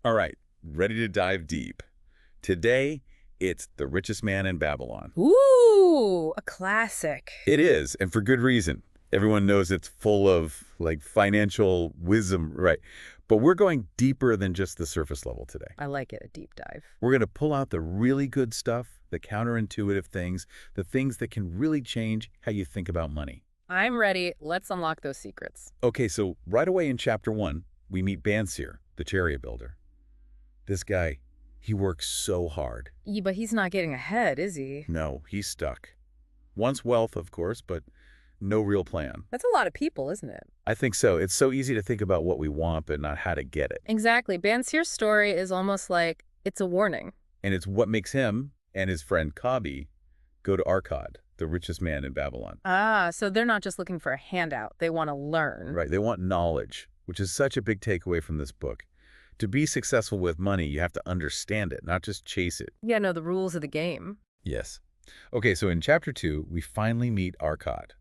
All right, ready to dive deep. Today, it's The Richest Man in Babylon. Ooh, a classic. It is, and for good reason. Everyone knows it's full of, like, financial wisdom, right? But we're going deeper than just the surface level today. I like it, a deep dive. We're going to pull out the really good stuff, the counterintuitive things, the things that can really change how you think about money. I'm ready. Let's unlock those secrets. Okay, so right away in Chapter 1, we meet Bansir, the chariot builder. This guy, he works so hard. Yeah, but he's not getting ahead, is he? No, he's stuck. Wants wealth, of course, but no real plan. That's a lot of people, isn't it? I think so. It's so easy to think about what we want, but not how to get it. Exactly. Bansir's story is almost like it's a warning. And it's what makes him and his friend Kabi go to Arkad, the richest man in Babylon. Ah, so they're not just looking for a handout. They want to learn. Right, they want knowledge, which is such a big takeaway from this book. To be successful with money, you have to understand it, not just chase it. Yeah, no, the rules of the game. Yes. Okay, so in Chapter 2, we finally meet Arkad.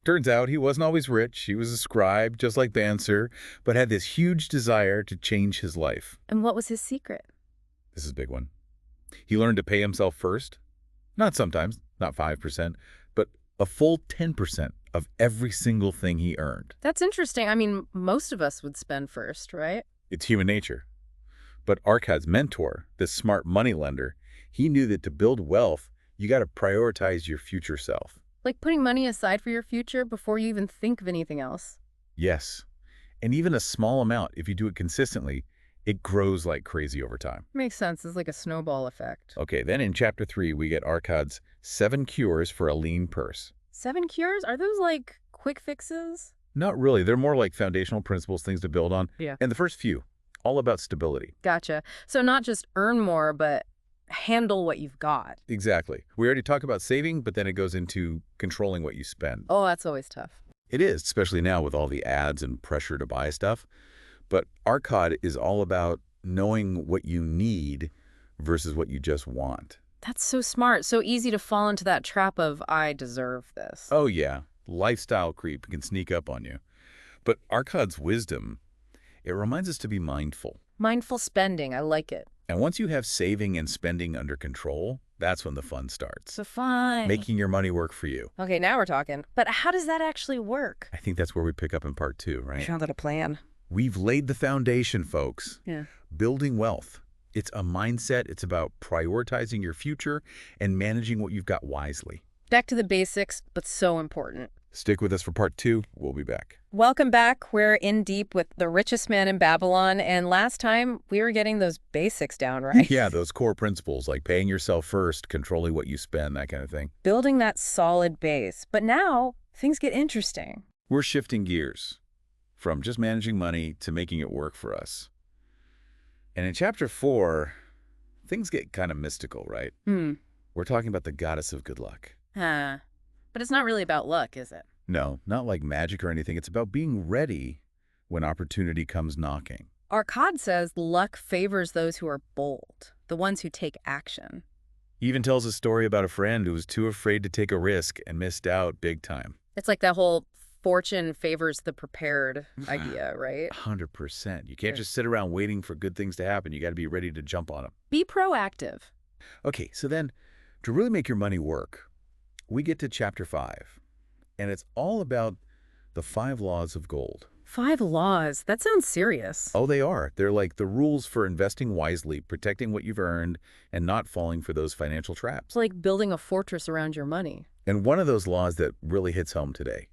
Turns out he wasn't always rich. He was a scribe, just like Bansir, but had this huge desire to change his life. And what was his secret? This is a big one. He learned to pay himself first. Not sometimes, not 5%, but a full 10% of every single thing he earned. That's interesting. I mean, most of us would spend first, right? It's human nature. But Arkad's mentor, this smart moneylender, he knew that to build wealth, you got to prioritize your future self. Like putting money aside for your future before you even think of anything else. Yes. And even a small amount, if you do it consistently, it grows like crazy over time. Makes sense. It's like a snowball effect. Okay, then in Chapter 3, we get Arkad's 7 cures for a lean purse. 7 cures? Are those like quick fixes? Not really. They're more like foundational principles, things to build on. Yeah. And the first few, all about stability. Gotcha. So not just earn more, but handle what you've got. Exactly. We already talked about saving, but then it goes into controlling what you spend. Oh, that's always tough. It is, especially now with all the ads and pressure to buy stuff. But Arkad is all about knowing what you need versus what you just want. That's so smart. So easy to fall into that trap of, I deserve this. Oh, yeah. Lifestyle creep can sneak up on you. But Arkad's wisdom, it reminds us to be mindful. Mindful spending. I like it. And once you have saving and spending under control, that's when the fun starts. So fine. Making your money work for you. Okay, now we're talking. But how does that actually work? I think that's where we pick up in Part 2, right? Found out a plan. We've laid the foundation, folks. Yeah. Building wealth. It's a mindset. It's about prioritizing your future and managing what you've got wisely. Back to the basics, but so important. Stick with us for Part 2. We'll be back. Welcome back. We're in deep with The Richest Man in Babylon, and last time we were getting those basics down, right? Yeah, those core principles like paying yourself first, controlling what you spend, that kind of thing. Building that solid base. But now things get interesting. We're shifting gears from just managing money to making it work for us. And in Chapter 4, things get kind of mystical, right? We're talking about the goddess of good luck. Huh. But it's not really about luck, is it? No, not like magic or anything. It's about being ready when opportunity comes knocking. Arkad says luck favors those who are bold, the ones who take action. He even tells a story about a friend who was too afraid to take a risk and missed out big time. It's like that whole fortune favors the prepared idea, right? 100%. You can't just sit around waiting for good things to happen. You got to be ready to jump on them. Be proactive. Okay, so then to really make your money work, we get to Chapter 5, and it's all about the 5 laws of gold. 5 laws. That sounds serious. Oh, they are. They're like the rules for investing wisely, protecting what you've earned, and not falling for those financial traps. It's like building a fortress around your money. And one of those laws that really hits home today,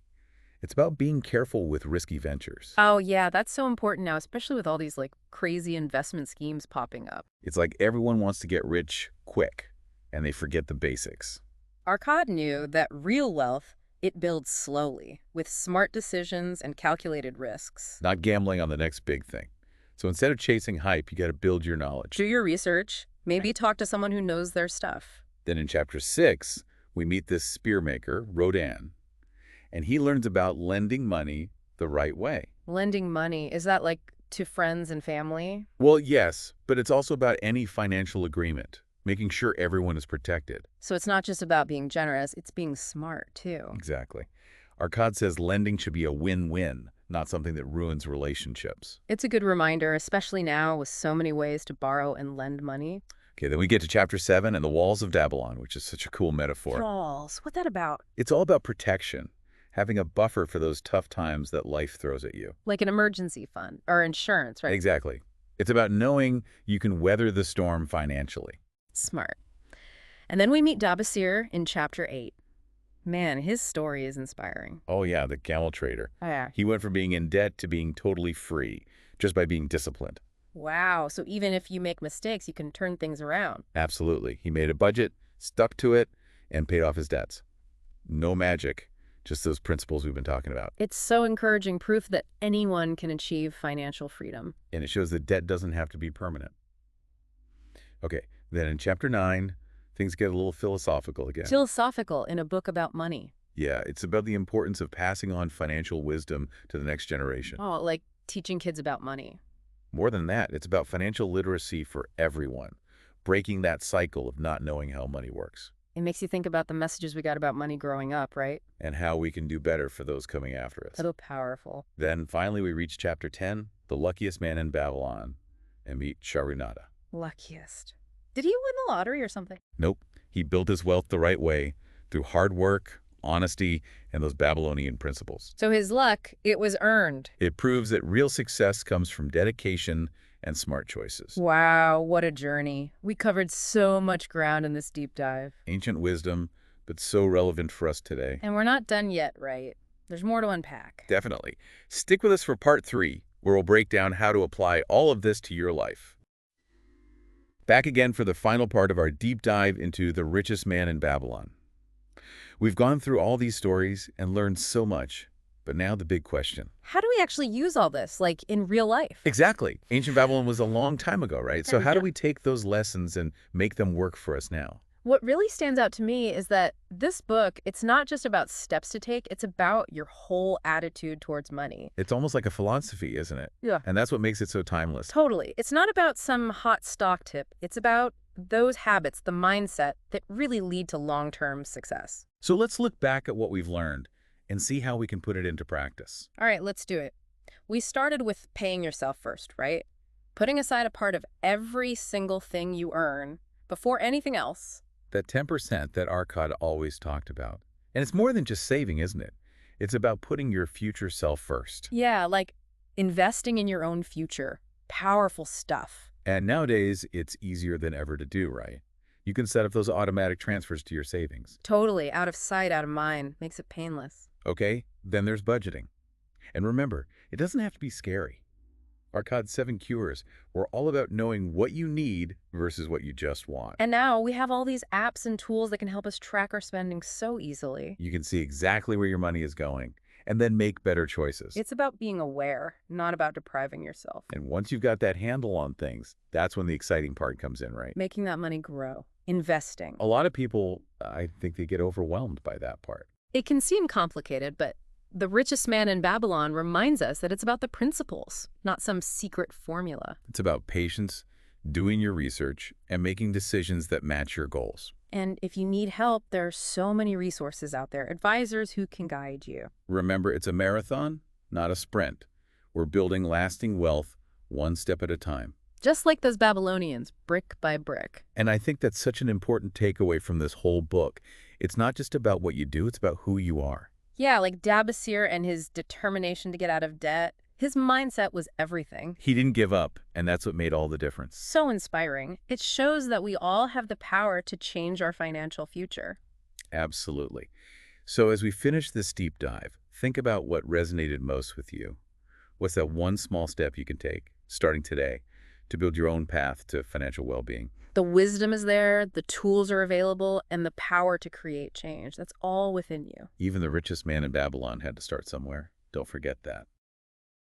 it's about being careful with risky ventures. Oh, yeah, that's so important now, especially with all these like crazy investment schemes popping up. It's like everyone wants to get rich quick, and they forget the basics. Arkad knew that real wealth, it builds slowly, with smart decisions and calculated risks. Not gambling on the next big thing. So instead of chasing hype, you got to build your knowledge. Do your research. Maybe talk to someone who knows their stuff. Then in Chapter 6, we meet this spear maker, Rodan, and he learns about lending money the right way. Lending money, is that like to friends and family? Well, yes, but it's also about any financial agreement, making sure everyone is protected. So it's not just about being generous, it's being smart too. Exactly. Arkad says lending should be a win-win, not something that ruins relationships. It's a good reminder, especially now with so many ways to borrow and lend money. Okay, then we get to chapter 7 and the walls of Babylon, which is such a cool metaphor. Walls, what's that about? It's all about protection, having a buffer for those tough times that life throws at you. Like an emergency fund or insurance, right? Exactly. It's about knowing you can weather the storm financially. Smart. And then we meet Dabasir in chapter 8. Man, his story is inspiring. Oh yeah, the camel trader. Oh, yeah. He went from being in debt to being totally free, just by being disciplined. Wow, so even if you make mistakes, you can turn things around. Absolutely. He made a budget, stuck to it, and paid off his debts. No magic, just those principles we've been talking about. It's so encouraging proof that anyone can achieve financial freedom. And it shows that debt doesn't have to be permanent. Okay, then in chapter 9, things get a little philosophical again. Philosophical in a book about money. Yeah, it's about the importance of passing on financial wisdom to the next generation. Oh, like teaching kids about money. More than that, it's about financial literacy for everyone, breaking that cycle of not knowing how money works, It makes you think about the messages we got about money growing up, right? and how we can do better for those coming after us. So powerful. Then finally we reach chapter 10, the luckiest man in Babylon, and meet Sharinada. Luckiest. Did he win the lottery or something? Nope, he built his wealth the right way, through hard work, honesty, and those Babylonian principles. So his luck, it was earned. It proves that real success comes from dedication and smart choices. Wow, what a journey. We covered so much ground in this deep dive. Ancient wisdom, but so relevant for us today. And we're not done yet, right? There's more to unpack. Definitely. Stick with us for part 3, where we'll break down how to apply all of this to your life. Back again for the final part of our deep dive into the richest man in Babylon. We've gone through all these stories and learned so much, but now the big question. How do we actually use all this, like in real life? Exactly. Ancient Babylon was a long time ago, right? So how do we take those lessons and make them work for us now? What really stands out to me is that this book, it's not just about steps to take, it's about your whole attitude towards money. It's almost like a philosophy, isn't it? Yeah. And that's what makes it so timeless. Totally. It's not about some hot stock tip. It's about those habits, the mindset that really lead to long-term success. So let's look back at what we've learned and see how we can put it into practice. All right, let's do it. We started with paying yourself first, right? Putting aside a part of every single thing you earn before anything else. That 10% that Arcad always talked about. And it's more than just saving, isn't it? It's about putting your future self first. Yeah, like investing in your own future. Powerful stuff. And nowadays, it's easier than ever to do, right? You can set up those automatic transfers to your savings. Totally. Out of sight, out of mind. Makes it painless. Okay, then there's budgeting. And remember, it doesn't have to be scary. Arcad's 7 Cures were all about knowing what you need versus what you just want. And now we have all these apps and tools that can help us track our spending so easily. You can see exactly where your money is going and then make better choices. It's about being aware, not about depriving yourself. And once you've got that handle on things, that's when the exciting part comes in, right? Making that money grow. Investing. A lot of people, I think they get overwhelmed by that part. It can seem complicated, but the richest man in Babylon reminds us that it's about the principles, not some secret formula. It's about patience, doing your research, and making decisions that match your goals. And if you need help, there are so many resources out there, advisors who can guide you. Remember, it's a marathon, not a sprint. We're building lasting wealth one step at a time. Just like those Babylonians, brick by brick. And I think that's such an important takeaway from this whole book. It's not just about what you do, it's about who you are. Yeah, like Dabasir and his determination to get out of debt. His mindset was everything. He didn't give up, and that's what made all the difference. So inspiring. It shows that we all have the power to change our financial future. Absolutely. So as we finish this deep dive, think about what resonated most with you. What's that one small step you can take, starting today, to build your own path to financial well-being? The wisdom is there, the tools are available, and the power to create change. That's all within you. Even the richest man in Babylon had to start somewhere. Don't forget that.